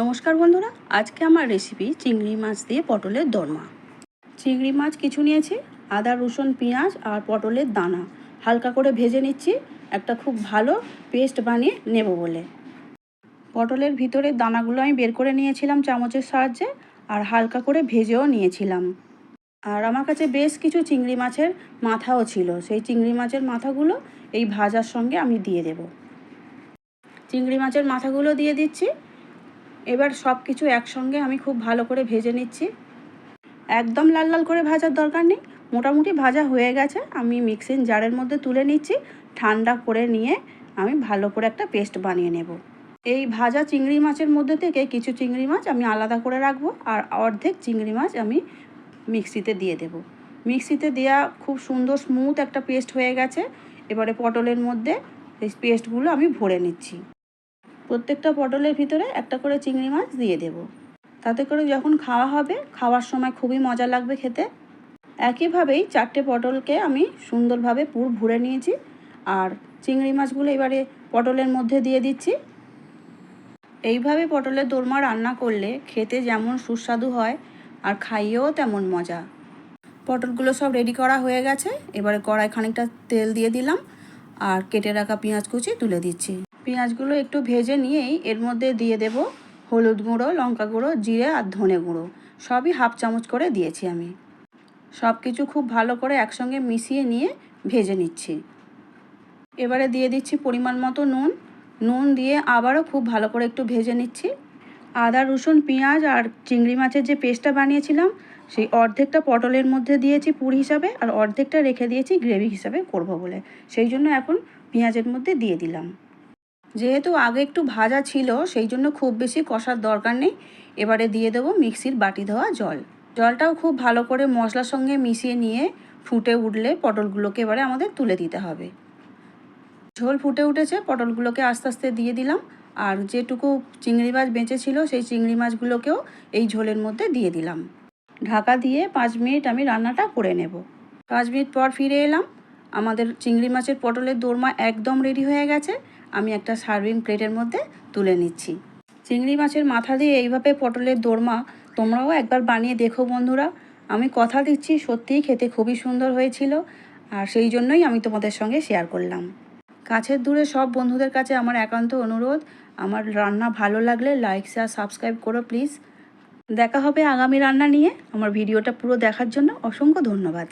নমস্কার বন্ধুরা, আজকে আমার রেসিপি চিংড়ি মাছ দিয়ে পটলের দোরমা। চিংড়ি মাছ কিছু নিয়েছি, আদা রসুন পেঁয়াজ আর পটলের দানা হালকা করে ভেজে নিচ্ছি একটা খুব ভালো পেস্ট বানিয়ে নেব বলে। পটলের ভিতরের দানাগুলো আমি বের করে নিয়েছিলাম চামচের সাহায্যে, আর হালকা করে ভেজেও নিয়েছিলাম। আর আমার কাছে বেশ কিছু চিংড়ি মাছের মাথাও ছিল, সেই চিংড়ি মাছের মাথাগুলো এই ভাজার সঙ্গে আমি দিয়ে দেব। চিংড়ি মাছের মাথাগুলো দিয়ে দিচ্ছি। এবার সব কিছু একসঙ্গে আমি খুব ভালো করে ভেজে নিচ্ছি। একদম লাল লাল করে ভাজার দরকার নেই, মোটামুটি ভাজা হয়ে গেছে। আমি মিক্সিং জারের মধ্যে তুলে নিচ্ছি, ঠান্ডা করে নিয়ে আমি ভালো করে একটা পেস্ট বানিয়ে নেব। এই ভাজা চিংড়ি মাছের মধ্যে থেকে কিছু চিংড়ি মাছ আমি আলাদা করে রাখবো, আর অর্ধেক চিংড়ি মাছ আমি মিক্সিতে দিয়ে দেব। মিক্সিতে দেওয়া খুব সুন্দর স্মুথ একটা পেস্ট হয়ে গেছে। এবারে পটলের মধ্যে এই পেস্টগুলো আমি ভরে নিচ্ছি। প্রত্যেকটা পটলের ভিতরে একটা করে চিংড়ি মাছ দিয়ে দেব, তাতে করে যখন খাওয়া হবে খাওয়ার সময় খুবই মজা লাগবে খেতে। একইভাবেই 4টে পটলকে আমি সুন্দরভাবে পুর ভরে নিয়েছি, আর চিংড়ি মাছগুলো এবারে পটলের মধ্যে দিয়ে দিচ্ছি। এইভাবে পটলের দোরমা রান্না করলে খেতে যেমন সুস্বাদু হয় আর খাইয়েও তেমন মজা। পটলগুলো সব রেডি করা হয়ে গেছে। এবারে কড়াই খানিকটা তেল দিয়ে দিলাম, আর কেটে রাখা পেঁয়াজ কুচি তুলে দিচ্ছি। পেঁয়াজগুলো একটু ভেজে নিয়েই এর মধ্যে দিয়ে দেব হলুদ গুঁড়ো, লঙ্কা গুঁড়ো, জিরে আর ধনে গুঁড়ো, সবই হাফ চামচ করে দিয়েছি আমি। সব কিছু খুব ভালো করে একসঙ্গে মিশিয়ে নিয়ে ভেজে নিচ্ছি। এবারে দিয়ে দিচ্ছি পরিমাণ মতো নুন দিয়ে আবারও খুব ভালো করে একটু ভেজে নিচ্ছি। আদা রসুন পেঁয়াজ আর চিংড়ি মাছের যে পেস্টটা বানিয়েছিলাম সেই অর্ধেকটা পটলের মধ্যে দিয়েছি পুর হিসাবে, আর অর্ধেকটা রেখে দিয়েছি গ্রেভি হিসাবে করব বলে, সেই জন্য এখন পেঁয়াজের মধ্যে দিয়ে দিলাম। যেহেতু আগে একটু ভাজা ছিল সেই জন্য খুব বেশি কষার দরকার নেই। এবারে দিয়ে দেবো মিক্সির বাটি ধোয়া জল। জলটাও খুব ভালো করে মশলার সঙ্গে মিশিয়ে নিয়ে ফুটে উঠলে পটলগুলোকে এবারে আমাদের তুলে দিতে হবে। ঝোল ফুটে উঠেছে, পটলগুলোকে আস্তে আস্তে দিয়ে দিলাম, আর যেটুকু চিংড়ি মাছ বেঁচে ছিল সেই চিংড়ি মাছগুলোকেও এই ঝোলের মধ্যে দিয়ে দিলাম। ঢাকা দিয়ে 5 মিনিট আমি রান্নাটা করে নেব। 5 মিনিট পর ফিরে এলাম। আমাদের চিংড়ি মাছের পটলের দোরমা একদম রেডি হয়ে গেছে। আমি একটা সার্ভিং প্লেটের মধ্যে তুলে নিচ্ছি। চিংড়ি মাছের মাথা দিয়ে এইভাবে পটলের দোরমা তোমরাও একবার বানিয়ে দেখো বন্ধুরা। আমি কথা দিচ্ছি সত্যিই খেতে খুবই সুন্দর হয়েছিল, আর সেই জন্যই আমি তোমাদের সঙ্গে শেয়ার করলাম। কাছের দূরে সব বন্ধুদের কাছে আমার একান্ত অনুরোধ, আমার রান্না ভালো লাগলে লাইক শেয়ার সাবস্ক্রাইব করো প্লিজ। দেখা হবে আগামী রান্না নিয়ে। আমার ভিডিওটা পুরো দেখার জন্য অসংখ্য ধন্যবাদ।